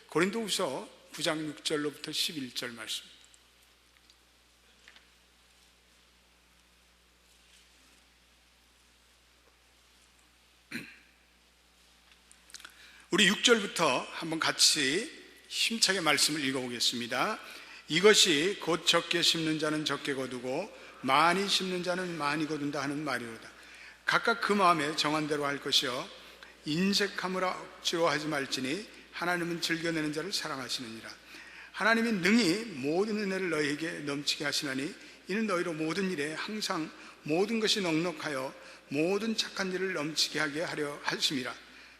고린도후서 9장 6절로부터 11절 말씀. 우리 6절부터 한번 같이 힘차게 말씀을 읽어보겠습니다. 이것이 곧 적게 심는 자는 적게 거두고 많이 심는 자는 많이 거둔다 하는 말이로다. 각각 그 마음에 정한 대로 할 것이요 인색함을 억지로 하지 말지니 하나님은 즐겨내는 자를 사랑하시느니라. 하나님이 능히 모든 은혜를 너희에게 넘치게 하시나니 이는 너희로 모든 일에 항상 모든 것이 넉넉하여 모든 착한 일을 넘치게 하게 하려 하심이라.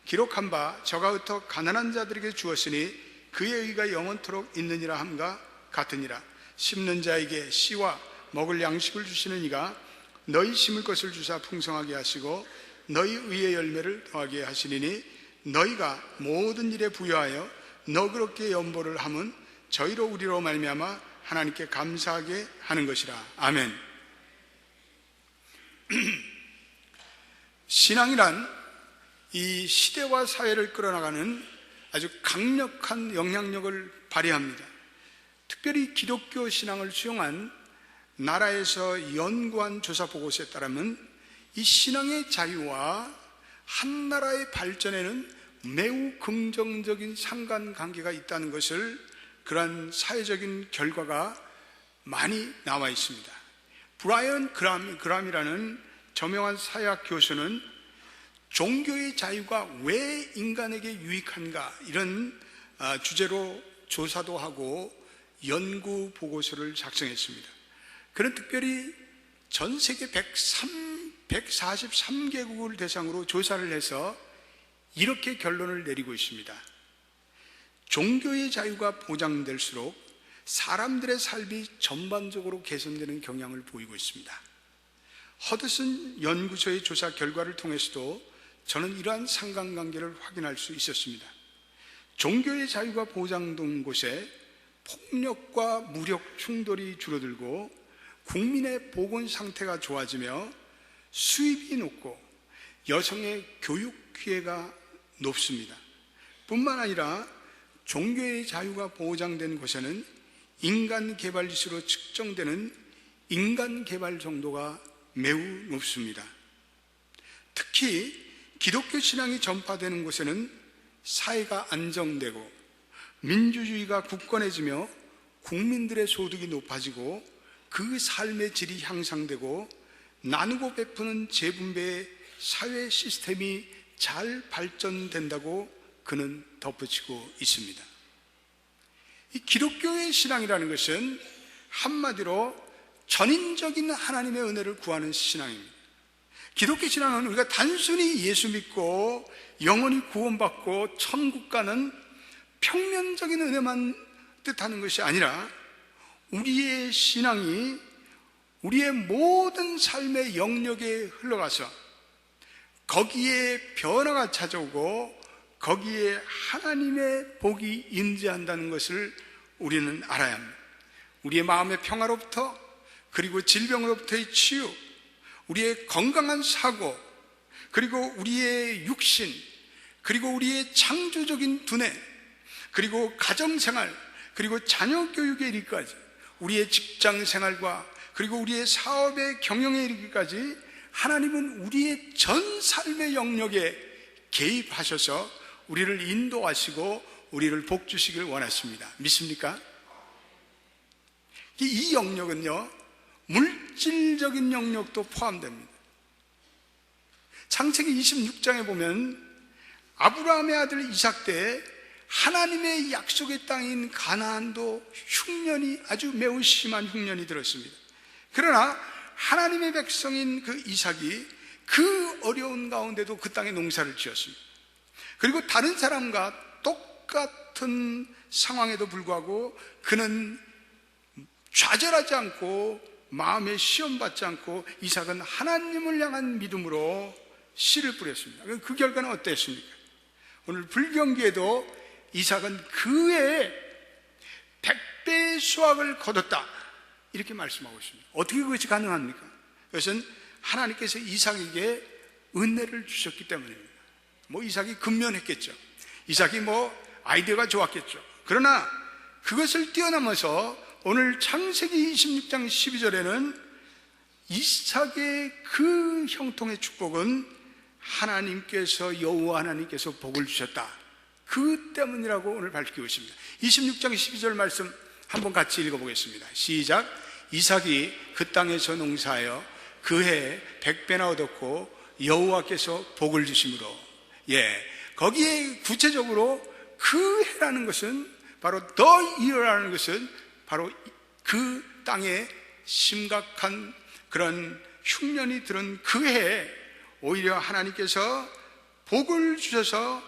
기록한 바 저가 흩어 가난한 자들에게 주었으니 그의 의가 영원토록 있느니라 함과 같으니라. 심는 자에게 씨와 먹을 양식을 주시는 이가 너희 심을 것을 주사 풍성하게 하시고 너희 의의 열매를 더하게 하시리니 너희가 모든 일에 부여하여 너그럽게 연보를 함은 저희로 우리로 말미암아 하나님께 감사하게 하는 것이라. 아멘. 신앙이란 이 시대와 사회를 끌어나가는 아주 강력한 영향력을 발휘합니다. 특별히 기독교 신앙을 수용한 나라에서 연구한 조사 보고서에 따르면 이 신앙의 자유와 한 나라의 발전에는 매우 긍정적인 상관관계가 있다는 것을 그러한 사회적인 결과가 많이 나와 있습니다. 브라이언 그람이라는 저명한 사회학 교수는 종교의 자유가 왜 인간에게 유익한가 이런 주제로 조사도 하고 연구 보고서를 작성했습니다. 그는 특별히 전 세계 143개국을 대상으로 조사를 해서 이렇게 결론을 내리고 있습니다. 종교의 자유가 보장될수록 사람들의 삶이 전반적으로 개선되는 경향을 보이고 있습니다. 허드슨 연구소의 조사 결과를 통해서도 저는 이러한 상관관계를 확인할 수 있었습니다. 종교의 자유가 보장된 곳에 폭력과 무력 충돌이 줄어들고 국민의 보건 상태가 좋아지며 수입이 높고 여성의 교육 기회가 높습니다. 뿐만 아니라 종교의 자유가 보장된 곳에는 인간 개발 지수로 측정되는 인간 개발 정도가 매우 높습니다. 특히 기독교 신앙이 전파되는 곳에는 사회가 안정되고 민주주의가 굳건해지며 국민들의 소득이 높아지고 그 삶의 질이 향상되고 나누고 베푸는 재분배의 사회 시스템이 잘 발전된다고 그는 덧붙이고 있습니다. 이 기독교의 신앙이라는 것은 한마디로 전인적인 하나님의 은혜를 구하는 신앙입니다. 기독교 신앙은 우리가 단순히 예수 믿고 영원히 구원받고 천국 가는 평면적인 은혜만 뜻하는 것이 아니라 우리의 신앙이 우리의 모든 삶의 영역에 흘러가서 거기에 변화가 찾아오고 거기에 하나님의 복이 임재한다는 것을 우리는 알아야 합니다. 우리의 마음의 평화로부터 그리고 질병으로부터의 치유, 우리의 건강한 사고, 그리고 우리의 육신, 그리고 우리의 창조적인 두뇌, 그리고 가정생활, 그리고 자녀 교육에 이르기까지 우리의 직장생활과 그리고 우리의 사업의 경영에 이르기까지 하나님은 우리의 전 삶의 영역에 개입하셔서 우리를 인도하시고 우리를 복주시길 원하십니다. 믿습니까? 이 영역은요, 물질적인 영역도 포함됩니다. 창세기 26장에 보면 아브라함의 아들 이삭 때 하나님의 약속의 땅인 가나안도 흉년이 아주 매우 심한 흉년이 들었습니다. 그러나 하나님의 백성인 그 이삭이 그 어려운 가운데도 그 땅에 농사를 지었습니다. 그리고 다른 사람과 똑같은 상황에도 불구하고 그는 좌절하지 않고 마음에 시험받지 않고 이삭은 하나님을 향한 믿음으로 씨를 뿌렸습니다. 그 결과는 어땠습니까? 오늘 불경기에도 이삭은 그의 100배의 수확을 거뒀다 이렇게 말씀하고 있습니다. 어떻게 그것이 가능합니까? 그것은 하나님께서 이삭에게 은혜를 주셨기 때문입니다. 이삭이 근면했겠죠. 이삭이 아이디어가 좋았겠죠. 그러나 그것을 뛰어넘어서 오늘 창세기 26장 12절에는 이삭의 그 형통의 축복은 하나님께서, 여호와 하나님께서 복을 주셨다, 그 때문이라고 오늘 밝히고 있습니다. 26장 12절 말씀 한번 같이 읽어보겠습니다. 시작. 이삭이 그 땅에서 농사하여 그 해에 100배나 얻었고 여호와께서 복을 주심으로. 거기에 구체적으로 그 해라는 것은, 바로 the year라는 것은 바로 그 땅에 심각한 그런 흉년이 들은 그 해에 오히려 하나님께서 복을 주셔서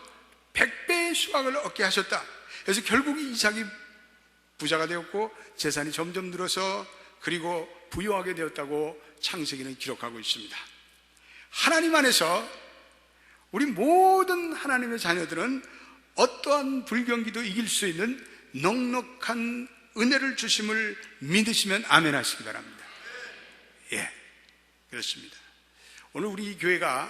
100배의 수확을 얻게 하셨다. 그래서 결국 이삭이 부자가 되었고 재산이 점점 늘어서 그리고 부유하게 되었다고 창세기는 기록하고 있습니다. 하나님 안에서 우리 모든 하나님의 자녀들은 어떠한 불경기도 이길 수 있는 넉넉한 은혜를 주심을 믿으시면 아멘 하시기 바랍니다. 그렇습니다. 오늘 우리 교회가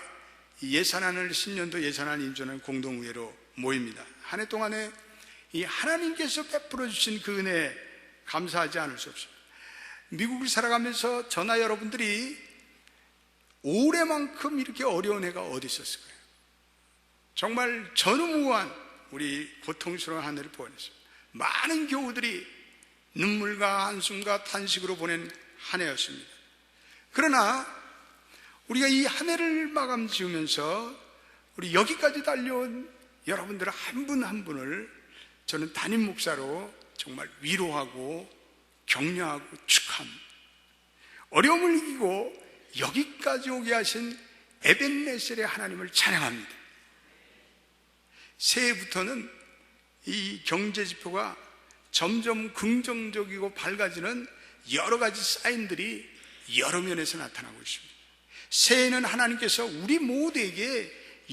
예산안을, 신년도 예산안 인준하는 공동의회로 모입니다. 한 해 동안에 이 하나님께서 베풀어 주신 그 은혜에 감사하지 않을 수 없습니다. 미국을 살아가면서 저나 여러분들이 올해만큼 이렇게 어려운 해가 어디 있었을까요? 정말 전무후무한 우리 고통스러운 한 해를 보냈습니다. 많은 교우들이 눈물과 한숨과 탄식으로 보낸 한 해였습니다. 그러나 우리가 이 한 해를 마감 지으면서 우리 여기까지 달려온 여러분들 한 분 한 분을 저는 담임 목사로 정말 위로하고 격려하고 축하합니다. 어려움을 이기고 여기까지 오게 하신 에벤네셀의 하나님을 찬양합니다. 새해부터는 이 경제지표가 점점 긍정적이고 밝아지는 여러 가지 사인들이 여러 면에서 나타나고 있습니다. 새해는 하나님께서 우리 모두에게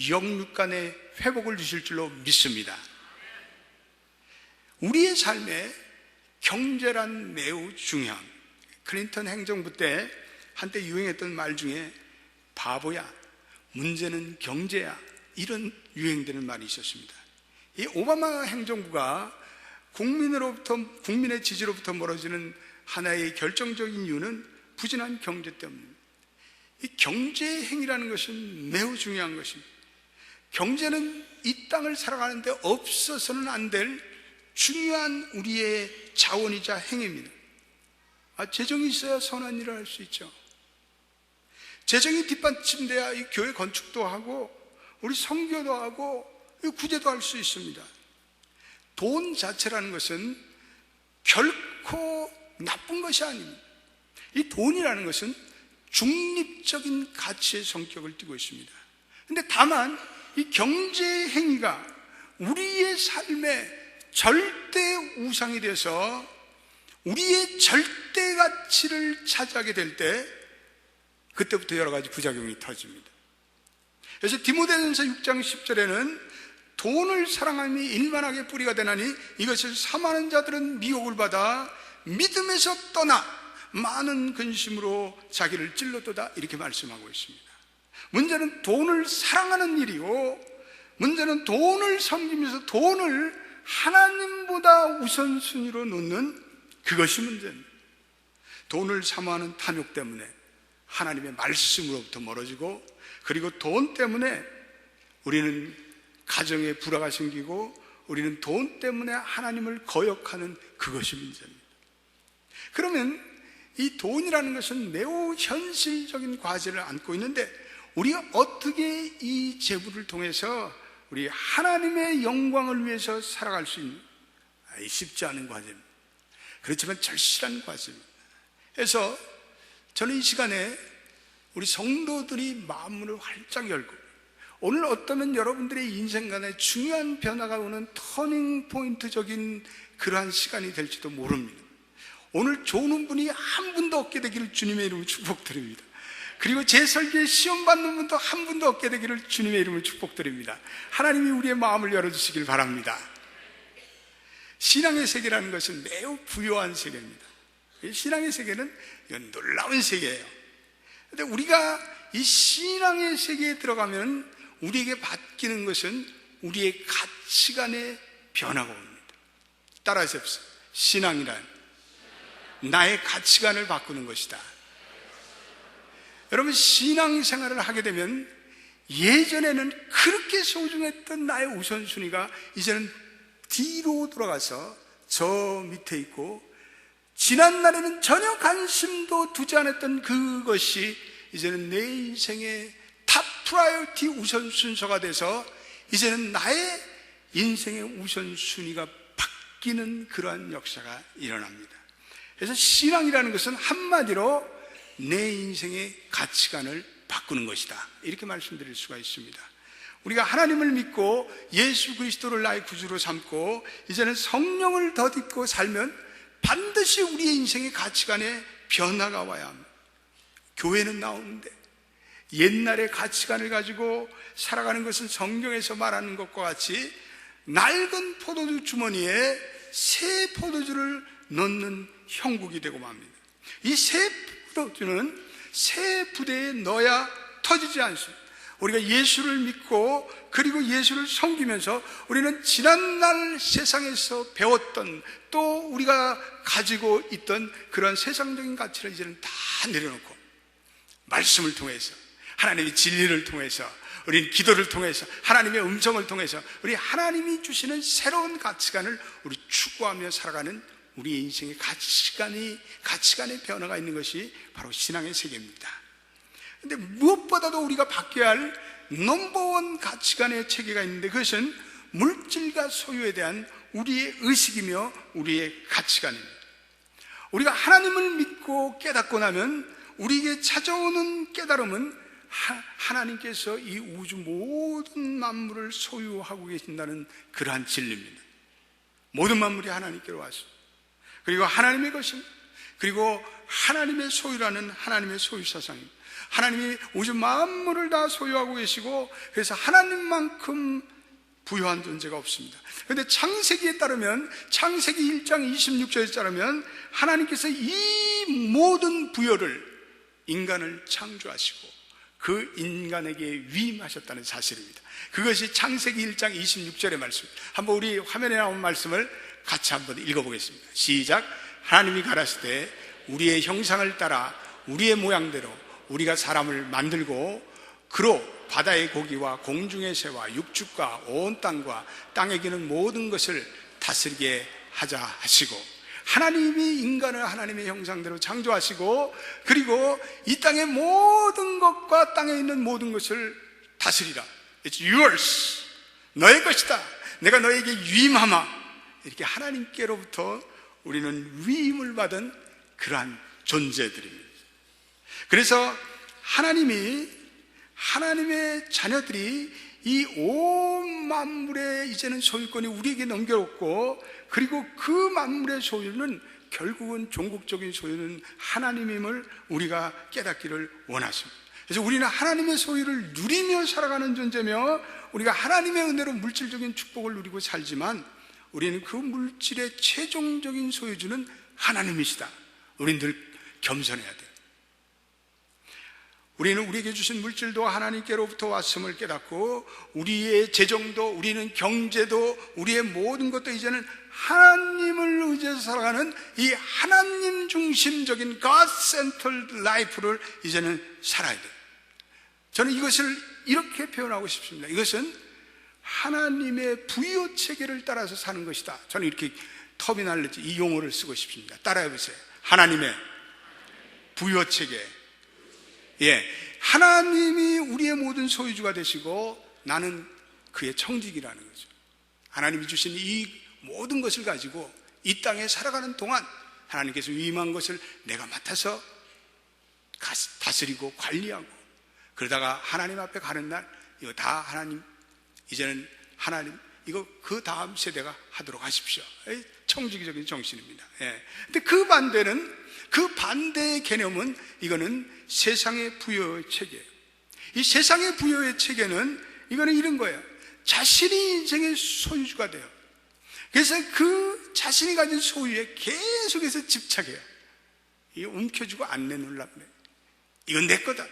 영육간의 회복을 주실 줄로 믿습니다. 우리의 삶에 경제란 매우 중요한, 클린턴 행정부 때 한때 유행했던 말 중에 바보야, 문제는 경제야, 이런 유행되는 말이 있었습니다. 이 오바마 행정부가 국민의 지지로부터 멀어지는 하나의 결정적인 이유는 부진한 경제 때문입니다. 이 경제 행위라는 것은 매우 중요한 것입니다. 경제는 이 땅을 살아가는데 없어서는 안 될 중요한 우리의 자원이자 행위입니다. 재정이 있어야 선한 일을 할 수 있죠. 재정이 뒷받침돼야 이 교회 건축도 하고 우리 선교도 하고 구제도 할 수 있습니다. 돈 자체라는 것은 결코 나쁜 것이 아닙니다. 이 돈이라는 것은 중립적인 가치의 성격을 띠고 있습니다. 그런데 다만 이 경제 행위가 우리의 삶의 절대 우상이 돼서 우리의 절대 가치를 차지하게 될 때 그때부터 여러 가지 부작용이 터집니다. 그래서 디모데전서 6장 10절에는 돈을 사랑함이 일만하게 뿌리가 되나니 이것을 사모하는 자들은 미혹을 받아 믿음에서 떠나 많은 근심으로 자기를 찔렀도다, 이렇게 말씀하고 있습니다. 문제는 돈을 사랑하는 일이고, 문제는 돈을 섬기면서 돈을 하나님보다 우선순위로 놓는 그것이 문제입니다. 돈을 사모하는 탐욕 때문에 하나님의 말씀으로부터 멀어지고, 그리고 돈 때문에 우리는 가정에 불화가 생기고, 우리는 돈 때문에 하나님을 거역하는 그것이 문제입니다. 그러면 이 돈이라는 것은 매우 현실적인 과제를 안고 있는데, 우리가 어떻게 이 재물을 통해서 우리 하나님의 영광을 위해서 살아갈 수 있는, 쉽지 않은 과제입니다. 그렇지만 절실한 과제입니다. 그래서 저는 이 시간에 우리 성도들이 마음문을 활짝 열고, 오늘 어쩌면 여러분들의 인생관에 중요한 변화가 오는 터닝 포인트적인 그러한 시간이 될지도 모릅니다. 오늘 좋은 분이 한 분도 없게 되기를 주님의 이름으로 축복드립니다. 그리고 제 설교에 시험받는 분도 한 분도 없게 되기를 주님의 이름으로 축복드립니다. 하나님이 우리의 마음을 열어주시길 바랍니다. 신앙의 세계라는 것은 매우 부유한 세계입니다. 신앙의 세계는 놀라운 세계예요. 그런데 우리가 이 신앙의 세계에 들어가면 우리에게 바뀌는 것은 우리의 가치관의 변화가 옵니다. 따라하십시오. 신앙이란 나의 가치관을 바꾸는 것이다. 여러분, 신앙생활을 하게 되면 예전에는 그렇게 소중했던 나의 우선순위가 이제는 뒤로 돌아가서 저 밑에 있고, 지난날에는 전혀 관심도 두지 않았던 그것이 이제는 내 인생의 탑 프라이어티 우선순서가 돼서 이제는 나의 인생의 우선순위가 바뀌는 그러한 역사가 일어납니다. 그래서 신앙이라는 것은 한마디로 내 인생의 가치관을 바꾸는 것이다, 이렇게 말씀드릴 수가 있습니다. 우리가 하나님을 믿고 예수 그리스도를 나의 구주로 삼고 이제는 성령을 덧입고 살면 반드시 우리의 인생의 가치관에 변화가 와야 합니다. 교회는 나오는데 옛날의 가치관을 가지고 살아가는 것은 성경에서 말하는 것과 같이 낡은 포도주 주머니에 새 포도주를 넣는 형국이 되고 맙니다. 이 새 포도주는 새 부대에 넣어야 터지지 않습니다. 우리가 예수를 믿고 그리고 예수를 섬기면서 우리는 지난날 세상에서 배웠던, 또 우리가 가지고 있던 그런 세상적인 가치를 이제는 다 내려놓고 말씀을 통해서, 하나님의 진리를 통해서, 우리는 기도를 통해서, 하나님의 음성을 통해서 우리 하나님이 주시는 새로운 가치관을 우리 추구하며 살아가는 우리의 인생의 가치관의 변화가 있는 것이 바로 신앙의 세계입니다. 근데 무엇보다도 우리가 바뀌어야 할 넘버원 가치관의 체계가 있는데, 그것은 물질과 소유에 대한 우리의 의식이며 우리의 가치관입니다. 우리가 하나님을 믿고 깨닫고 나면 우리에게 찾아오는 깨달음은 하나님께서 이 우주 모든 만물을 소유하고 계신다는 그러한 진리입니다. 모든 만물이 하나님께로 왔습니다. 그리고 하나님의 것입니다. 그리고 하나님의 소유라는 하나님의 소유 사상입니다. 하나님이 우주 만물을 다 소유하고 계시고, 그래서 하나님만큼 부유한 존재가 없습니다. 그런데 창세기에 따르면, 창세기 1장 26절에 따르면 하나님께서 이 모든 부여를 인간을 창조하시고 그 인간에게 위임하셨다는 사실입니다. 그것이 창세기 1장 26절의 말씀입니다. 한번 우리 화면에 나온 말씀을 같이 한번 읽어보겠습니다. 시작. 하나님이 가라사대 우리의 형상을 따라 우리의 모양대로 우리가 사람을 만들고 그로 바다의 고기와 공중의 새와 육축과 온 땅과 땅에 기는 모든 것을 다스리게 하자 하시고, 하나님이 인간을 하나님의 형상대로 창조하시고 그리고 이 땅의 모든 것과 땅에 있는 모든 것을 다스리라. It's yours. 너의 것이다. 내가 너에게 위임하마. 이렇게 하나님께로부터 우리는 위임을 받은 그러한 존재들입니다. 그래서 하나님의 자녀들이 이 온 만물의 이제는 소유권이 우리에게 넘겨왔고, 그리고 그 만물의 소유는 결국은 종국적인 소유는 하나님임을 우리가 깨닫기를 원하십니다. 그래서 우리는 하나님의 소유를 누리며 살아가는 존재며, 우리가 하나님의 은혜로 물질적인 축복을 누리고 살지만 우리는 그 물질의 최종적인 소유주는 하나님이시다. 우리는 늘 겸손해야 돼요. 우리는 우리에게 주신 물질도 하나님께로부터 왔음을 깨닫고, 우리의 재정도, 우리는 경제도, 우리의 모든 것도 이제는 하나님을 의지해서 살아가는 이 하나님 중심적인 God-centered life를 이제는 살아야 돼요. 저는 이것을 이렇게 표현하고 싶습니다. 이것은 하나님의 부여 체계를 따라서 사는 것이다. 저는 이렇게 터미널리티, 이 용어를 쓰고 싶습니다. 따라해 보세요. 하나님의 부여 체계. 예, 하나님이 우리의 모든 소유주가 되시고 나는 그의 청직이라는 거죠. 하나님이 주신 이 모든 것을 가지고 이 땅에 살아가는 동안 하나님께서 위임한 것을 내가 맡아서 다스리고 관리하고, 그러다가 하나님 앞에 가는 날 이거 다 하나님, 이제는 하나님 이거 그 다음 세대가 하도록 하십시오. 청지기적인 정신입니다. 예. 근데 그 반대의 개념은 이거는 세상의 부여의 체계예요. 이 세상의 부여의 체계는 이거는 이런 거예요. 자신이 인생의 소유주가 돼요. 그래서 그 자신이 가진 소유에 계속해서 집착해요. 이거 움켜쥐고 안 내놓으려고 그래요. 이건 내 거다.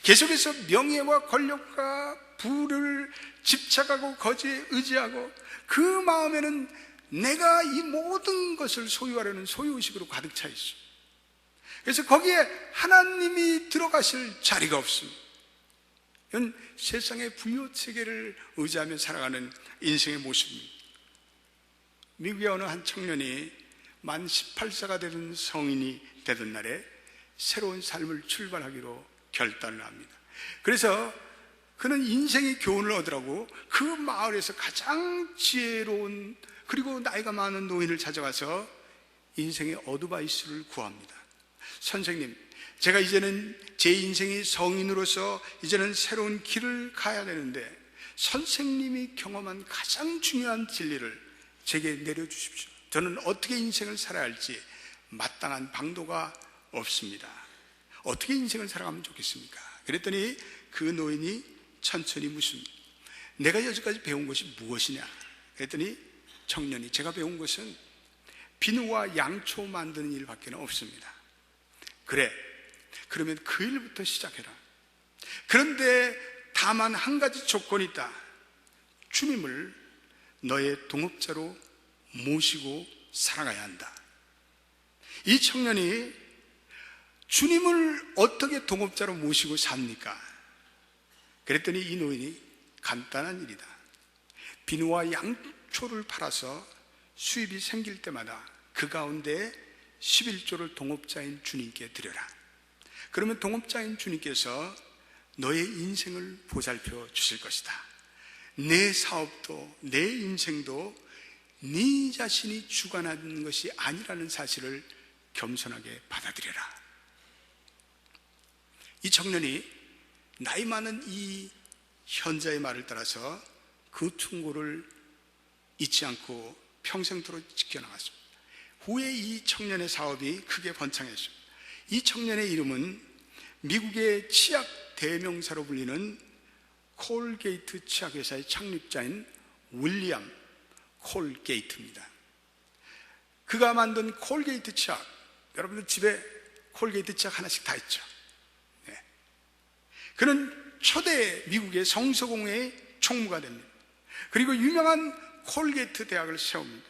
계속해서 명예와 권력과 부를 집착하고 거지에 의지하고 그 마음에는 내가 이 모든 것을 소유하려는 소유의식으로 가득 차 있어. 그래서 거기에 하나님이 들어가실 자리가 없습니다. 이건 세상의 부유체계를 의지하며 살아가는 인생의 모습입니다. 미국의 어느 한 청년이 만 18세가 되던 성인이 되던 날에 새로운 삶을 출발하기로 결단을 합니다. 그래서 그는 인생의 교훈을 얻으라고 그 마을에서 가장 지혜로운 그리고 나이가 많은 노인을 찾아가서 인생의 어드바이스를 구합니다. 선생님, 제가 이제는 제 인생이 성인으로서 이제는 새로운 길을 가야 되는데 선생님이 경험한 가장 중요한 진리를 제게 내려주십시오. 저는 어떻게 인생을 살아야 할지 마땅한 방도가 없습니다. 어떻게 인생을 살아가면 좋겠습니까? 그랬더니 그 노인이 천천히 묻습니다. 내가 여지까지 배운 것이 무엇이냐? 그랬더니 청년이 제가 배운 것은 비누와 양초 만드는 일밖에 없습니다. 그래, 그러면 그 일부터 시작해라. 그런데 다만 한 가지 조건이 있다. 주님을 너의 동업자로 모시고 살아가야 한다. 이 청년이 주님을 어떻게 동업자로 모시고 삽니까? 그랬더니 이 노인이 간단한 일이다. 비누와 양초를 팔아서 수입이 생길 때마다 그 가운데 11조를 동업자인 주님께 드려라. 그러면 동업자인 주님께서 너의 인생을 보살펴 주실 것이다. 내 사업도 내 인생도 네 자신이 주관하는 것이 아니라는 사실을 겸손하게 받아들여라. 이 청년이 나이 많은 이 현자의 말을 따라서 그 충고를 잊지 않고 평생토록 지켜나갔습니다. 후에 이 청년의 사업이 크게 번창했습니다. 이 청년의 이름은 미국의 치약 대명사로 불리는 콜게이트 치약회사의 창립자인 윌리엄 콜게이트입니다. 그가 만든 콜게이트 치약, 여러분들 집에 콜게이트 치약 하나씩 다 있죠. 네. 그는 초대 미국의 성서공회의 총무가 됩니다. 그리고 유명한 콜게이트 대학을 세웁니다.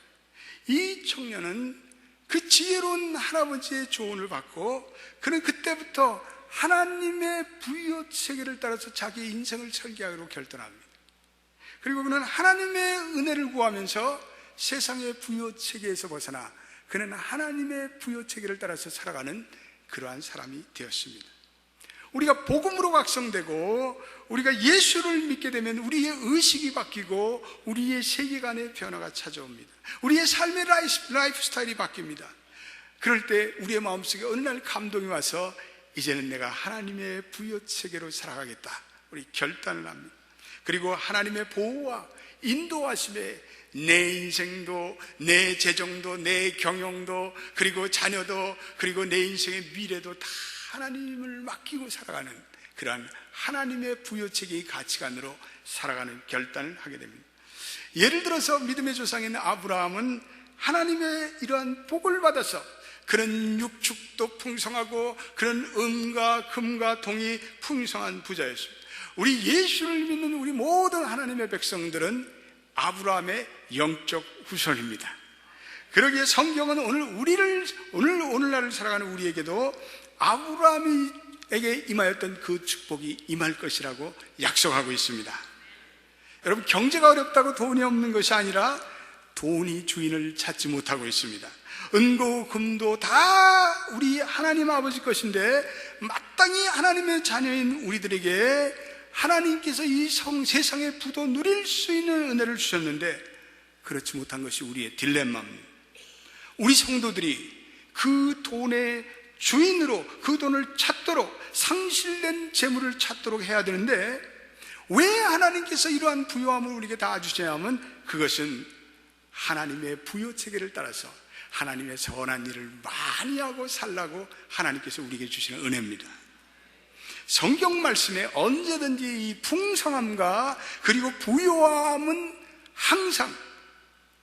이 청년은 그 지혜로운 할아버지의 조언을 받고 그는 그때부터 하나님의 부여 체계를 따라서 자기 인생을 설계하기로 결단합니다. 그리고 그는 하나님의 은혜를 구하면서 세상의 부여 체계에서 벗어나 그는 하나님의 부여 체계를 따라서 살아가는 그러한 사람이 되었습니다. 우리가 복음으로 각성되고 우리가 예수를 믿게 되면 우리의 의식이 바뀌고 우리의 세계관의 변화가 찾아옵니다. 우리의 삶의 라이프 스타일이 바뀝니다. 그럴 때 우리의 마음속에 어느 날 감동이 와서 이제는 내가 하나님의 부여 체계로 살아가겠다, 우리 결단을 합니다. 그리고 하나님의 보호와 인도하심에 내 인생도 내 재정도 내 경영도 그리고 자녀도 그리고 내 인생의 미래도 다 하나님을 맡기고 살아가는 그러한 하나님의 부여체계의 가치관으로 살아가는 결단을 하게 됩니다. 예를 들어서 믿음의 조상인 아브라함은 하나님의 이러한 복을 받아서 그런 육축도 풍성하고 그런 은과 금과 동이 풍성한 부자였습니다. 우리 예수를 믿는 우리 모든 하나님의 백성들은 아브라함의 영적 후손입니다. 그러기에 성경은 오늘날을 살아가는 우리에게도 아브라함에게 임하였던 그 축복이 임할 것이라고 약속하고 있습니다. 여러분, 경제가 어렵다고 돈이 없는 것이 아니라 돈이 주인을 찾지 못하고 있습니다. 은고 금도 다 우리 하나님 아버지 것인데 마땅히 하나님의 자녀인 우리들에게 하나님께서 이 세상의 부도 누릴 수 있는 은혜를 주셨는데 그렇지 못한 것이 우리의 딜레마입니다. 우리 성도들이 그 돈의 주인으로 그 돈을 찾도록 상실된 재물을 찾도록 해야 되는데 왜 하나님께서 이러한 부요함을 우리에게 다 주셔야 하면 그것은 하나님의 부요 체계를 따라서 하나님의 선한 일을 많이 하고 살라고 하나님께서 우리에게 주시는 은혜입니다. 성경 말씀에 언제든지 이 풍성함과 그리고 부요함은 항상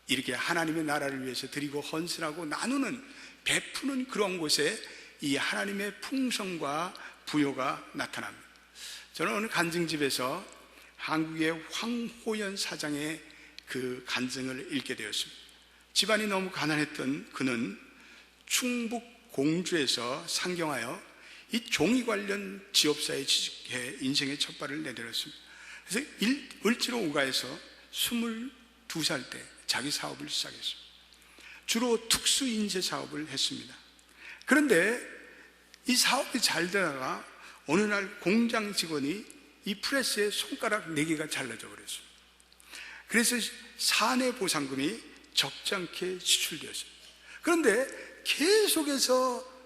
이렇게 하나님의 나라를 위해서 드리고 헌신하고 나누는 베푸는 그런 곳에 이 하나님의 풍성과 부요가 나타납니다. 저는 어느 간증집에서 한국의 황호연 사장의 그 간증을 읽게 되었습니다. 집안이 너무 가난했던 그는 충북 공주에서 상경하여 이 종이 관련 지업사에 취직해 인생의 첫 발을 내딛었습니다. 그래서 을지로 우가에서 22살 때 자기 사업을 시작했습니다. 주로 특수인재 사업을 했습니다. 그런데 이 사업이 잘 되다가 어느 날 공장 직원이 이 프레스에 손가락 4개가 잘라져 버렸습니다. 그래서 사내 보상금이 적지 않게 지출되었습니다. 그런데 계속해서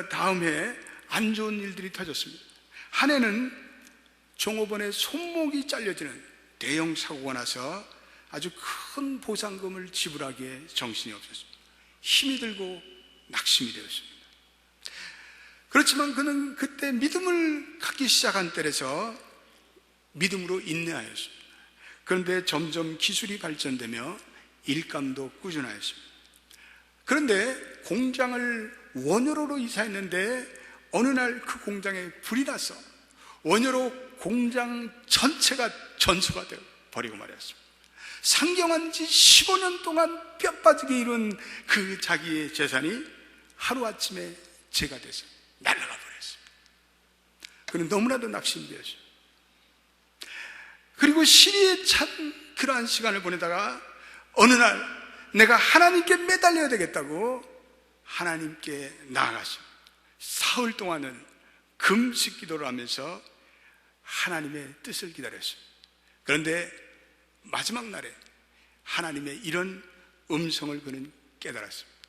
다음 해에 안 좋은 일들이 터졌습니다. 한 해는 종업원의 손목이 잘려지는 대형 사고가 나서 아주 큰 보상금을 지불하기에 정신이 없었습니다. 힘이 들고 낙심이 되었습니다. 그렇지만 그는 그때 믿음을 갖기 시작한 때에서 믿음으로 인내하였습니다. 그런데 점점 기술이 발전되며 일감도 꾸준하였습니다. 그런데 공장을 원효로로 이사했는데 어느 날 그 공장에 불이 나서 원효로 공장 전체가 전소가 되어 버리고 말았습니다. 상경한 지 15년 동안 뼈 빠지게 이룬 그 자기의 재산이 하루아침에 재가 돼서 날아가 버렸습니다. 그는 너무나도 낙심되었습니다. 그리고 시리에 찬 그러한 시간을 보내다가 어느 날 내가 하나님께 매달려야 되겠다고 하나님께 나아갔습니다. 사흘 동안은 금식 기도를 하면서 하나님의 뜻을 기다렸습니다. 그런데 마지막 날에 하나님의 이런 음성을 그는 깨달았습니다.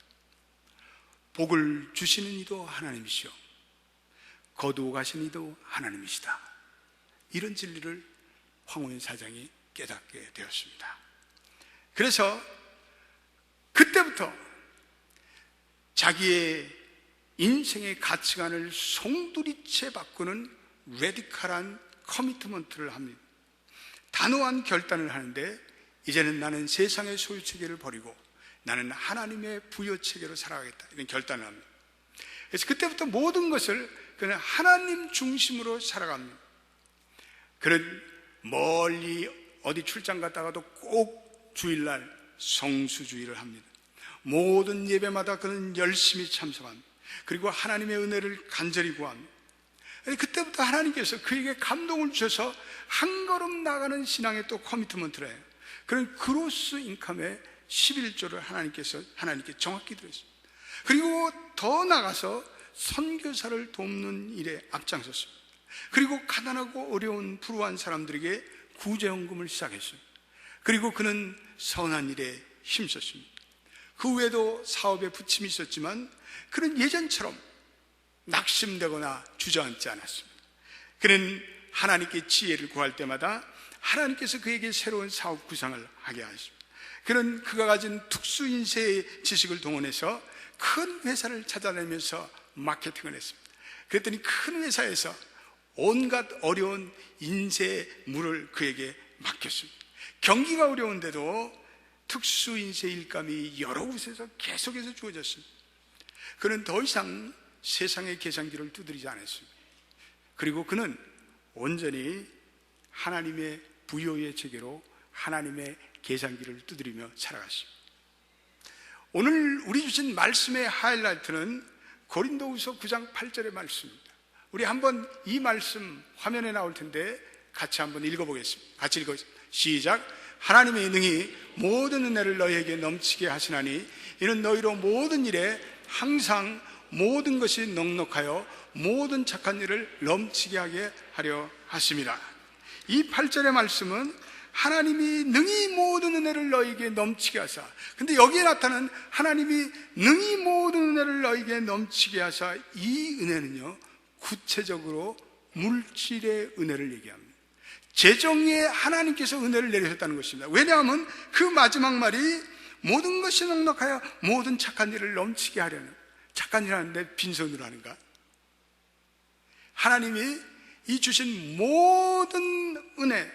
복을 주시는 이도 하나님이시오, 거두어 가신 이도 하나님이시다. 이런 진리를 황호연 사장이 깨닫게 되었습니다. 그래서 그때부터 자기의 인생의 가치관을 송두리째 바꾸는 레디컬한 커미트먼트를 합니다. 단호한 결단을 하는데 이제는 나는 세상의 소유체계를 버리고 나는 하나님의 부여체계로 살아가겠다, 이런 결단을 합니다. 그래서 그때부터 모든 것을 그는 하나님 중심으로 살아갑니다. 그는 멀리 어디 출장 갔다가도 꼭 주일날 성수주의를 합니다. 모든 예배마다 그는 열심히 참석합니다. 그리고 하나님의 은혜를 간절히 구합니다. 그때부터 하나님께서 그에게 감동을 주셔서 한 걸음 나가는 신앙의 또 커미트먼트를 해요. 그런 그로스 인컴의 11조를 하나님께 정확히 드렸습니다. 그리고 더 나가서 선교사를 돕는 일에 앞장섰습니다. 그리고 가난하고 어려운 불우한 사람들에게 구제헌금을 시작했습니다. 그리고 그는 선한 일에 힘썼습니다. 그 외에도 사업에 부침이 있었지만 그는 예전처럼 낙심되거나 주저앉지 않았습니다. 그는 하나님께 지혜를 구할 때마다 하나님께서 그에게 새로운 사업 구상을 하게 하십니다. 그는 그가 가진 특수인쇄의 지식을 동원해서 큰 회사를 찾아내면서 마케팅을 했습니다. 그랬더니 큰 회사에서 온갖 어려운 인쇄물을 그에게 맡겼습니다. 경기가 어려운데도 특수인쇄 일감이 여러 곳에서 계속해서 주어졌습니다. 그는 더 이상 세상의 계산기를 두드리지 않았습니다. 그리고 그는 온전히 하나님의 부여의 체계로 하나님의 계산기를 두드리며 살아갔습니다. 오늘 우리 주신 말씀의 하이라이트는 고린도후서 9장 8절의 말씀입니다. 우리 한번 이 말씀 화면에 나올 텐데 같이 한번 읽어보겠습니다. 같이 읽어보겠습니다. 시작. 하나님의 능히 모든 은혜를 너희에게 넘치게 하시나니 이는 너희로 모든 일에 항상 모든 것이 넉넉하여 모든 착한 일을 넘치게 하게 하려 하심이라. 이 8절의 말씀은 하나님이 능히 모든 은혜를 너희에게 넘치게 하사, 근데 여기에 나타나는 하나님이 능히 모든 은혜를 너희에게 넘치게 하사, 이 은혜는요 구체적으로 물질의 은혜를 얘기합니다. 재정에 하나님께서 은혜를 내리셨다는 것입니다. 왜냐하면 그 마지막 말이 모든 것이 넉넉하여 모든 착한 일을 넘치게 하려는, 착한 일 하는데 빈손으로 하는가? 하나님이 이 주신 모든 은혜,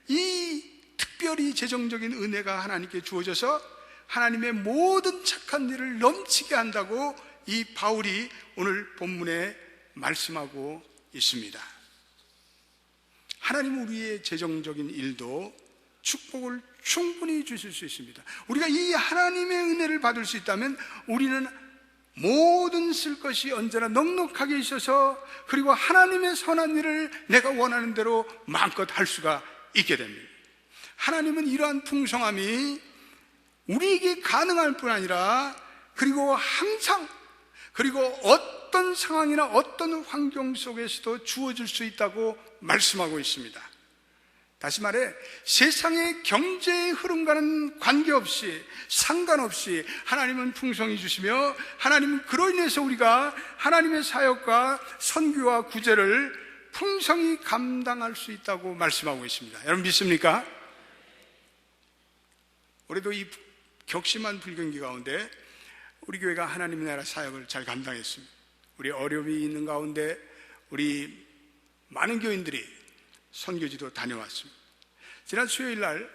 이 특별히 재정적인 은혜가 하나님께 주어져서 하나님의 모든 착한 일을 넘치게 한다고 이 바울이 오늘 본문에 말씀하고 있습니다. 하나님은 우리의 재정적인 일도 축복을 충분히 주실 수 있습니다. 우리가 이 하나님의 은혜를 받을 수 있다면 우리는 모든 쓸 것이 언제나 넉넉하게 있어서, 그리고 하나님의 선한 일을 내가 원하는 대로 마음껏 할 수가 있게 됩니다. 하나님은 이러한 풍성함이 우리에게 가능할 뿐 아니라, 그리고 항상, 그리고 어떤 상황이나 어떤 환경 속에서도 주어질 수 있다고 말씀하고 있습니다. 다시 말해, 세상의 경제의 흐름과는 관계없이, 상관없이 하나님은 풍성히 주시며, 하나님은 그로 인해서 우리가 하나님의 사역과 선교와 구제를 풍성히 감당할 수 있다고 말씀하고 있습니다. 여러분 믿습니까? 올해도 이 격심한 불경기 가운데 우리 교회가 하나님의 나라 사역을 잘 감당했습니다. 우리 어려움이 있는 가운데 우리 많은 교인들이 선교지도 다녀왔습니다. 지난 수요일 날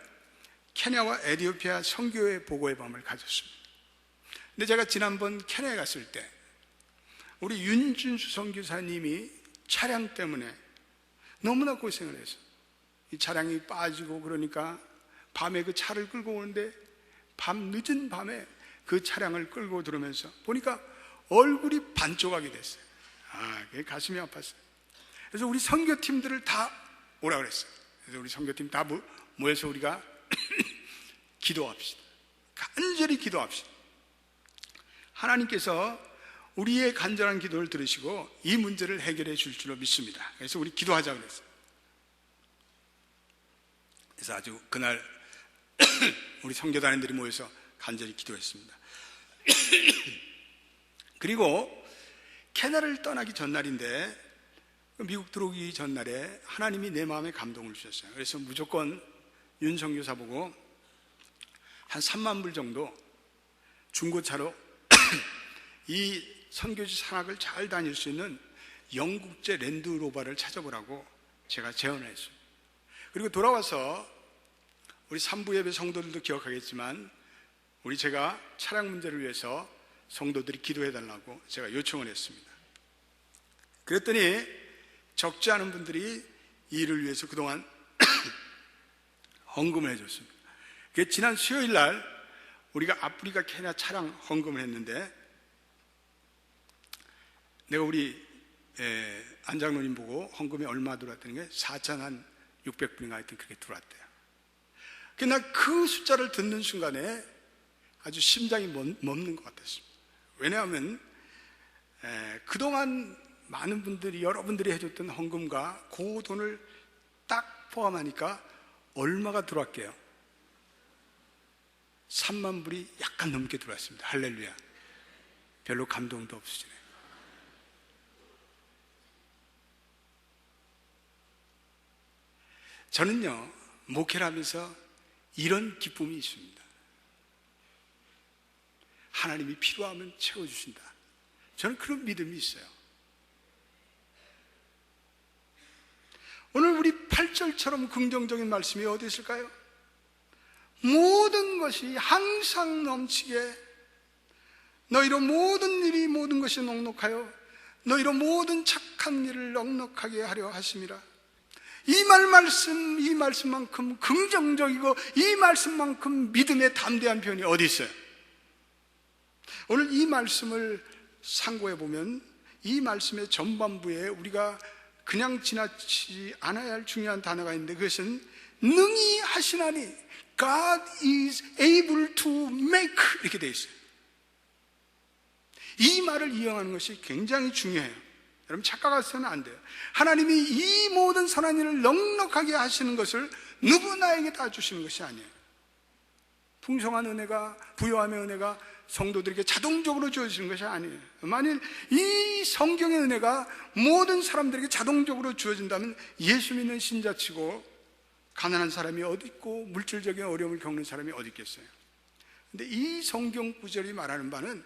케냐와 에티오피아 선교회 보고의 밤을 가졌습니다. 근데 제가 지난번 케냐에 갔을 때 우리 윤준수 선교사님이 차량 때문에 너무나 고생을 해서 이 차량이 빠지고, 그러니까 밤에 그 차를 끌고 오는데 늦은 밤에 그 차량을 끌고 들어오면서 보니까 얼굴이 반쪽하게 됐어요. 그게 가슴이 아팠어요. 그래서 우리 선교팀들을 다 오라 그랬어요. 그래서 우리 선교팀 다 모여서 우리가 기도합시다. 간절히 기도합시다. 하나님께서 우리의 간절한 기도를 들으시고 이 문제를 해결해 줄 줄로 믿습니다. 그래서 우리 기도하자 그랬어요. 그래서 아주 그날 우리 선교단원들이 모여서 간절히 기도했습니다. 그리고 케냐를 떠나기 전날인데, 미국 들어오기 전날에 하나님이 내 마음에 감동을 주셨어요. 그래서 무조건 윤 선교사 보고 한 3만 불 정도 중고차로 이 선교지 산악을 잘 다닐 수 있는 영국제 랜드로버를 찾아보라고 제가 제안을 했어요. 그리고 돌아와서 우리 3부 예배 성도들도 기억하겠지만 제가 차량 문제를 위해서 성도들이 기도해달라고 제가 요청을 했습니다. 그랬더니 적지 않은 분들이 이 일을 위해서 그동안 헌금을 해줬습니다. 지난 수요일 날 우리가 아프리카 케냐 차량 헌금을 했는데, 내가 우리 안장로님 보고 헌금이 얼마 들어왔다는 게 4,600불인가 하여튼 그렇게 들어왔대요. 나 그 숫자를 듣는 순간에 아주 심장이 멎는 것 같았습니다. 왜냐하면 그동안 많은 분들이, 여러분들이 해줬던 헌금과 그 돈을 딱 포함하니까 얼마가 들어왔게요? 3만 불이 약간 넘게 들어왔습니다. 할렐루야. 별로 감동도 없으시네요. 저는요, 목회를 하면서 이런 기쁨이 있습니다. 하나님이 필요하면 채워주신다. 저는 그런 믿음이 있어요. 오늘 우리 8절처럼 긍정적인 말씀이 어디 있을까요? 모든 것이 항상 넘치게, 너희로 모든 일이 모든 것이 넉넉하여 너희로 모든 착한 일을 넉넉하게 하려 하심이라. 이 말씀만큼 긍정적이고 이 말씀만큼 믿음에 담대한 표현이 어디 있어요? 오늘 이 말씀을 상고해 보면 이 말씀의 전반부에 우리가 그냥 지나치지 않아야 할 중요한 단어가 있는데, 그것은 능히 하시나니, God is able to make, 이렇게 되어 있어요. 이 말을 이용하는 것이 굉장히 중요해요. 여러분 착각하셔서는 안 돼요. 하나님이 이 모든 선한 일을 넉넉하게 하시는 것을 누구나에게 다 주시는 것이 아니에요. 풍성한 은혜가, 부요함의 은혜가 성도들에게 자동적으로 주어지는 것이 아니에요. 만일 이 성경의 은혜가 모든 사람들에게 자동적으로 주어진다면 예수 믿는 신자치고 가난한 사람이 어디 있고 물질적인 어려움을 겪는 사람이 어디 있겠어요? 근데 이 성경 구절이 말하는 바는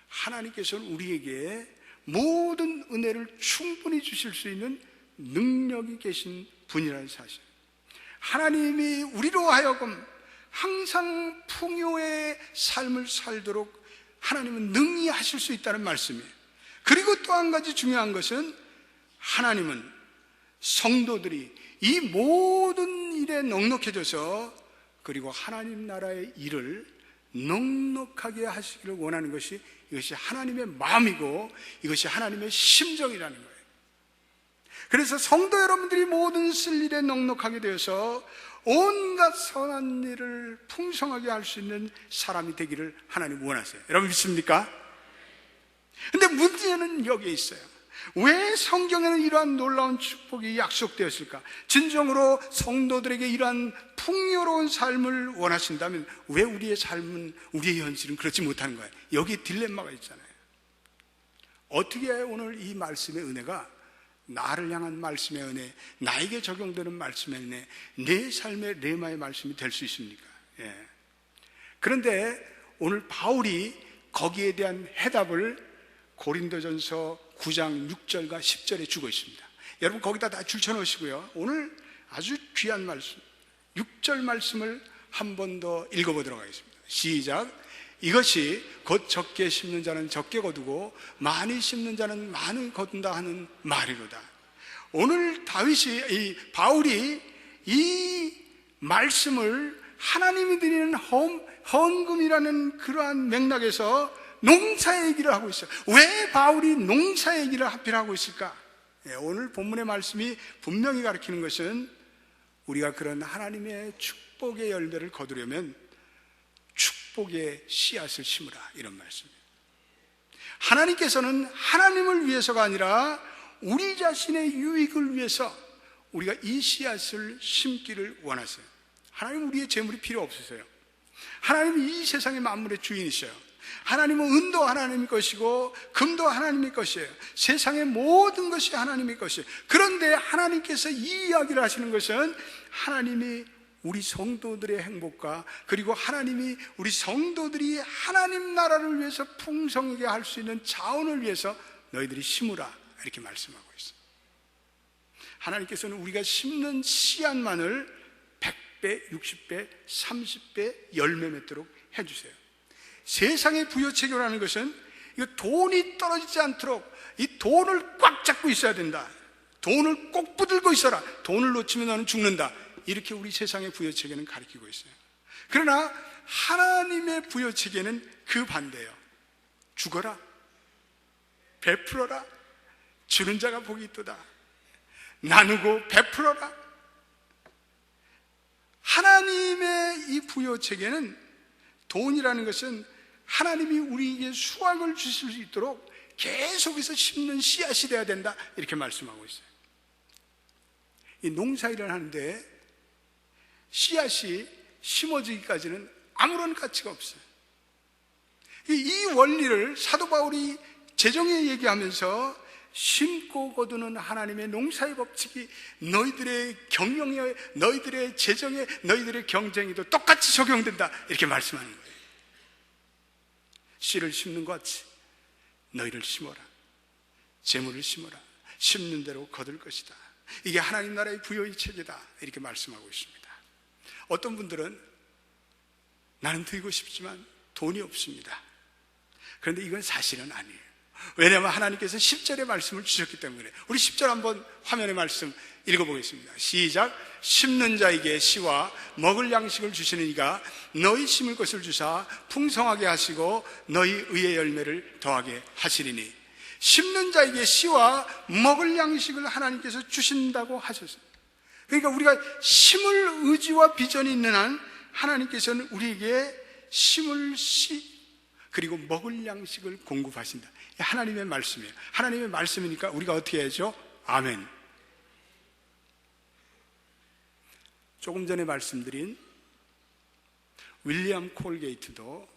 하나님께서는 우리에게 모든 은혜를 충분히 주실 수 있는 능력이 계신 분이라는 사실, 하나님이 우리로 하여금 항상 풍요의 삶을 살도록 하나님은 능히 하실 수 있다는 말씀이에요. 그리고 또 한 가지 중요한 것은 하나님은 성도들이 이 모든 일에 넉넉해져서 그리고 하나님 나라의 일을 넉넉하게 하시기를 원하는 것이, 이것이 하나님의 마음이고 이것이 하나님의 심정이라는 거예요. 그래서 성도 여러분들이 모든 쓸 일에 넉넉하게 되어서 온갖 선한 일을 풍성하게 할 수 있는 사람이 되기를 하나님 원하세요. 여러분 믿습니까? 근데 문제는 여기에 있어요. 왜 성경에는 이러한 놀라운 축복이 약속되었을까? 진정으로 성도들에게 이러한 풍요로운 삶을 원하신다면 왜 우리의 삶은, 우리의 현실은 그렇지 못하는 거예요? 여기 딜레마가 있잖아요. 어떻게 오늘 이 말씀의 은혜가, 나를 향한 말씀의 은혜, 나에게 적용되는 말씀의 은혜, 내 삶의 레마의 말씀이 될 수 있습니까? 그런데 오늘 바울이 거기에 대한 해답을 고린도전서 9장 6절과 10절에 주고 있습니다. 여러분 거기다 다 줄쳐놓으시고요, 오늘 아주 귀한 말씀 6절 말씀을 한 번 더 읽어보도록 하겠습니다. 시작. 이것이 곧 적게 심는 자는 적게 거두고 많이 심는 자는 많이 거둔다 하는 말이로다. 오늘 바울이 이 말씀을 하나님이 드리는 헌금이라는 그러한 맥락에서 농사 얘기를 하고 있어요. 왜 바울이 농사 얘기를 하필 하고 있을까? 오늘 본문의 말씀이 분명히 가르치는 것은 우리가 그런 하나님의 축복의 열매를 거두려면 축복의 씨앗을 심으라, 이런 말씀이에요. 하나님께서는 하나님을 위해서가 아니라 우리 자신의 유익을 위해서 우리가 이 씨앗을 심기를 원하세요. 하나님은 우리의 재물이 필요 없으세요. 하나님은 이 세상의 만물의 주인이셔요. 하나님은 은도 하나님의 것이고 금도 하나님의 것이에요. 세상의 모든 것이 하나님의 것이에요. 그런데 하나님께서 이 이야기를 하시는 것은 하나님이 우리 성도들의 행복과, 그리고 하나님이 우리 성도들이 하나님 나라를 위해서 풍성하게 할 수 있는 자원을 위해서 너희들이 심으라, 이렇게 말씀하고 있어요. 하나님께서는 우리가 심는 씨앗만을 100배, 60배, 30배 열매 맺도록 해주세요. 세상의 부여체계라는 것은 이거 돈이 떨어지지 않도록 이 돈을 꽉 잡고 있어야 된다. 돈을 꼭 붙들고 있어라. 돈을 놓치면 너는 죽는다. 이렇게 우리 세상의 부여체계는 가르치고 있어요. 그러나 하나님의 부여체계는 그 반대예요. 죽어라, 베풀어라, 주는 자가 복이 있도다, 나누고 베풀어라. 하나님의 이 부여체계는, 돈이라는 것은 하나님이 우리에게 수확을 주실 수 있도록 계속해서 심는 씨앗이 되어야 된다, 이렇게 말씀하고 있어요. 이 농사일을 하는데 씨앗이 심어지기까지는 아무런 가치가 없어요. 이 원리를 사도 바울이 재정에 얘기하면서 심고 거두는 하나님의 농사의 법칙이 너희들의 경영에, 너희들의 재정에, 너희들의 경쟁에도 똑같이 적용된다, 이렇게 말씀하는 거예요. 씨를 심는 것 같이 너희를 심어라, 재물을 심어라, 심는 대로 거둘 것이다. 이게 하나님 나라의 부여의 체계다, 이렇게 말씀하고 있습니다. 어떤 분들은 나는 드리고 싶지만 돈이 없습니다. 그런데 이건 사실은 아니에요. 왜냐하면 하나님께서 10절의 말씀을 주셨기 때문에. 우리 10절 한번 화면의 말씀 읽어보겠습니다. 시작. 심는 자에게 씨와 먹을 양식을 주시는 이가 너희 심을 것을 주사 풍성하게 하시고 너희 의의 열매를 더하게 하시리니. 심는 자에게 씨와 먹을 양식을 하나님께서 주신다고 하셨어요. 그러니까 우리가 심을 의지와 비전이 있는 한 하나님께서는 우리에게 심을 씨 그리고 먹을 양식을 공급하신다. 하나님의 말씀이에요. 하나님의 말씀이니까 우리가 어떻게 해야죠? 아멘. 조금 전에 말씀드린 윌리엄 콜게이트도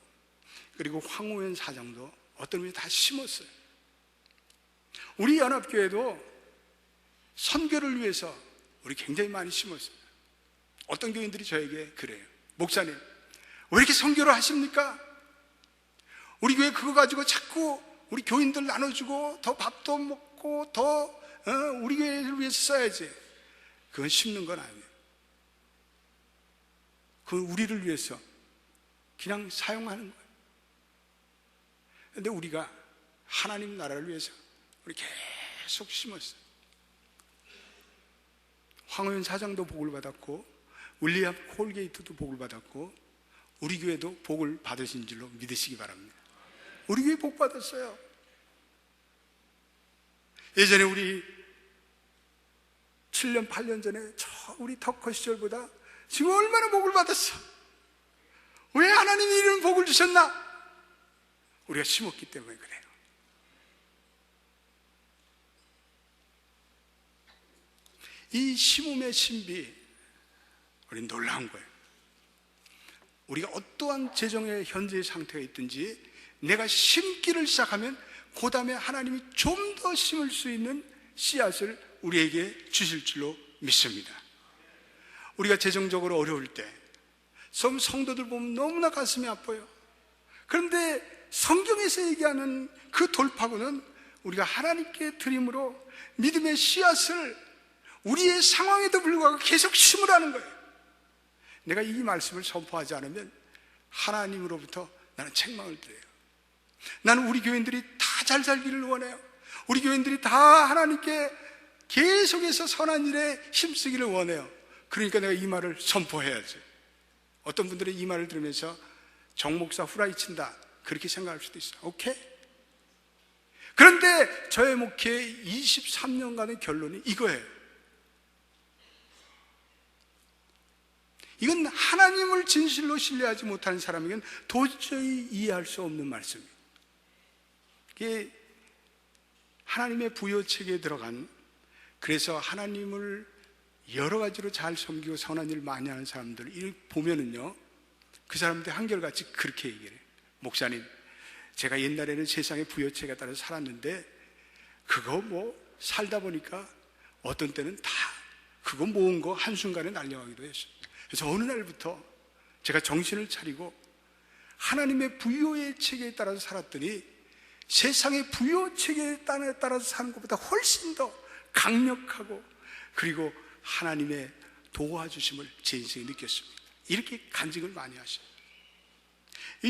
그리고 황우현 사장도 어떤 분이 다 심었어요. 우리 연합교회도 선교를 위해서 우리 굉장히 많이 심었어요. 어떤 교인들이 저에게 그래요. 목사님, 왜 이렇게 선교를 하십니까? 우리 교회 그거 가지고 자꾸 우리 교인들 나눠주고 더 밥도 먹고 더 우리 교회를 위해서 써야지. 그건 심는 건 아니에요. 그건 우리를 위해서 그냥 사용하는 거예요. 그런데 우리가 하나님 나라를 위해서 우리 계속 심었어요. 황호연 사장도 복을 받았고 윌리엄 콜게이트도 복을 받았고 우리 교회도 복을 받으신 줄로 믿으시기 바랍니다. 우리 교회 복 받았어요. 예전에 우리 7년 8년 전에 우리 터커 시절보다 지금 얼마나 복을 받았어. 왜 하나님이 이런 복을 주셨나? 우리가 심었기 때문에 그래요. 이 심음의 신비, 우리 놀라운 거예요. 우리가 어떠한 재정의 현재의 상태가 있든지 내가 심기를 시작하면 그 다음에 하나님이 좀 더 심을 수 있는 씨앗을 우리에게 주실 줄로 믿습니다. 우리가 재정적으로 어려울 때 성도들 보면 너무나 가슴이 아파요. 그런데 성경에서 얘기하는 그 돌파구는 우리가 하나님께 드림으로 믿음의 씨앗을 우리의 상황에도 불구하고 계속 심으라는 거예요. 내가 이 말씀을 선포하지 않으면 하나님으로부터 나는 책망을 드려요. 나는 우리 교인들이 다 잘 살기를 원해요. 우리 교인들이 다 하나님께 계속해서 선한 일에 힘쓰기를 원해요. 그러니까 내가 이 말을 선포해야지. 어떤 분들은 이 말을 들으면서 정 목사 후라이 친다 그렇게 생각할 수도 있어요. 오케이? 그런데 저의 목회 23년간의 결론이 이거예요. 이건 하나님을 진실로 신뢰하지 못하는 사람에게는 도저히 이해할 수 없는 말씀이에요. 이게 하나님의 부여체계에 들어간, 그래서 하나님을 여러 가지로 잘 섬기고 선한 일을 많이 하는 사람들을 보면은요, 그 사람들 한결같이 그렇게 얘기를 해요. 목사님, 제가 옛날에는 세상의 부여체계에 따라 살았는데 그거 살다 보니까 어떤 때는 다 그거 모은 거 한순간에 날려가기도 했어요. 그래서 어느 날부터 제가 정신을 차리고 하나님의 부여의 체계에 따라서 살았더니 세상의 부여 체계에 따라서 사는 것보다 훨씬 더 강력하고, 그리고 하나님의 도와주심을 제 인생에 느꼈습니다. 이렇게 간증을 많이 하셔요.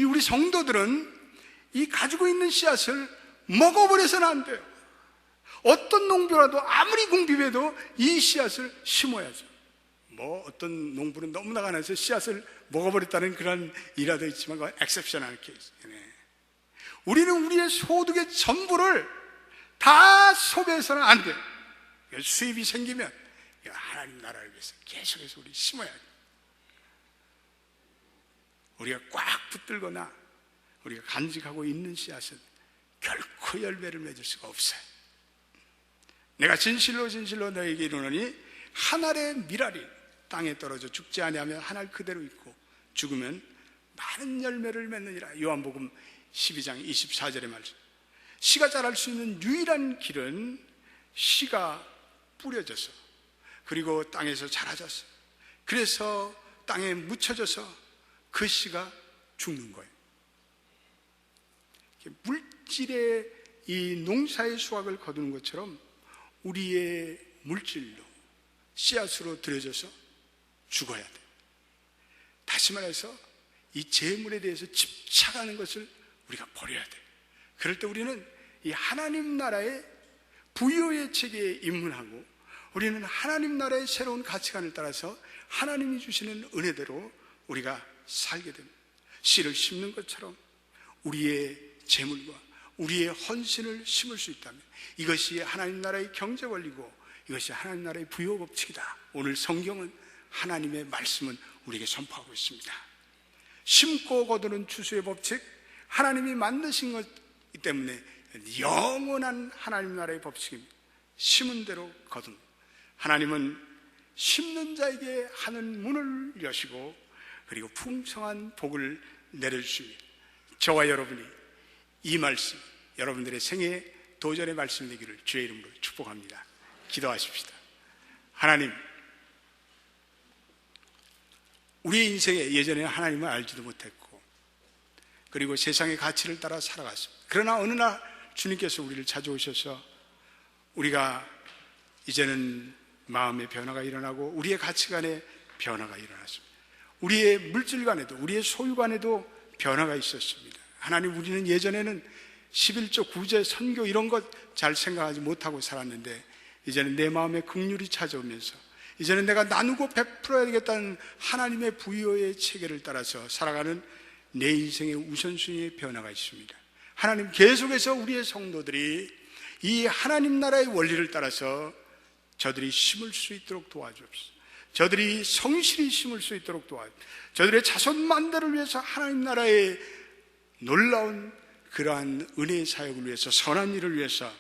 우리 성도들은 이 가지고 있는 씨앗을 먹어버려서는 안 돼요. 어떤 농부라도 아무리 궁핍해도 이 씨앗을 심어야죠. 어떤 농부는 너무나 가난해서 씨앗을 먹어버렸다는 그런 일화도 있지만 그건 엑셉셔널 케이스. 우리는 우리의 소득의 전부를 다 소비해서는 안 돼요. 수입이 생기면 하나님 나라를 위해서 계속해서 우리 심어야 돼요. 우리가 꽉 붙들거나 우리가 간직하고 있는 씨앗은 결코 열매를 맺을 수가 없어요. 내가 진실로 너에게 이르노니 한 알의 밀알이 땅에 떨어져 죽지 아니하면 한 알 그대로 있고 죽으면 많은 열매를 맺느니라. 요한복음 12장 24절의 말씀. 씨가 자랄 수 있는 유일한 길은 씨가 뿌려져서, 그리고 땅에서 자라져서, 그래서 땅에 묻혀져서 그 씨가 죽는 거예요. 물질의 이 농사의 수확을 거두는 것처럼 우리의 물질로 씨앗으로 들여져서 죽어야 돼요. 다시 말해서 이 재물에 대해서 집착하는 것을 우리가 버려야 돼요. 그럴 때 우리는 이 하나님 나라의 부여의 체계에 입문하고, 우리는 하나님 나라의 새로운 가치관을 따라서 하나님이 주시는 은혜대로 우리가 살게 됩니다. 씨를 심는 것처럼 우리의 재물과 우리의 헌신을 심을 수 있다면 이것이 하나님 나라의 경제 원리고 이것이 하나님 나라의 부여 법칙이다. 오늘 성경은, 하나님의 말씀은 우리에게 선포하고 있습니다. 심고 거두는 추수의 법칙, 하나님이 만드신 것이기 때문에 영원한 하나님 나라의 법칙입니다. 심은 대로 거둔. 하나님은 심는 자에게 하는 문을 여시고 그리고 풍성한 복을 내려주십니다. 저와 여러분이 이 말씀, 여러분들의 생애 도전의 말씀이 되기를 주의 이름으로 축복합니다. 기도하십시다. 하나님, 우리의 인생에 예전에 하나님을 알지도 못했고 그리고 세상의 가치를 따라 살아갔습니다. 그러나 어느 날 주님께서 우리를 찾아오셔서 우리가 이제는 마음의 변화가 일어나고 우리의 가치관에 변화가 일어났습니다. 우리의 물질관에도, 우리의 소유관에도 변화가 있었습니다. 하나님, 우리는 예전에는 11조 구제, 선교 이런 것 잘 생각하지 못하고 살았는데 이제는 내 마음에 긍휼이 찾아오면서 이제는 내가 나누고 베풀어야 되겠다는 하나님의 부여의 체계를 따라서 살아가는 내 인생의 우선순위의 변화가 있습니다. 하나님 계속해서 우리의 성도들이 이 하나님 나라의 원리를 따라서 저들이 심을 수 있도록 도와주옵소서. 저들이 성실히 심을 수 있도록 도와주옵소서. 저들의 자손 만대를 위해서 하나님 나라의 놀라운 그러한 은혜의 사역을 위해서, 선한 일을 위해서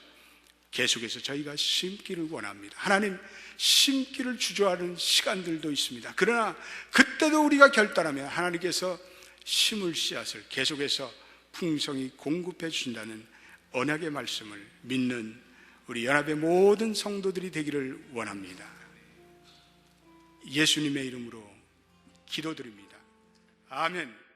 계속해서 저희가 심기를 원합니다. 하나님, 심기를 주저하는 시간들도 있습니다. 그러나 그때도 우리가 결단하면 하나님께서 심을 씨앗을 계속해서 풍성히 공급해 주신다는 언약의 말씀을 믿는 우리 연합의 모든 성도들이 되기를 원합니다. 예수님의 이름으로 기도드립니다. 아멘.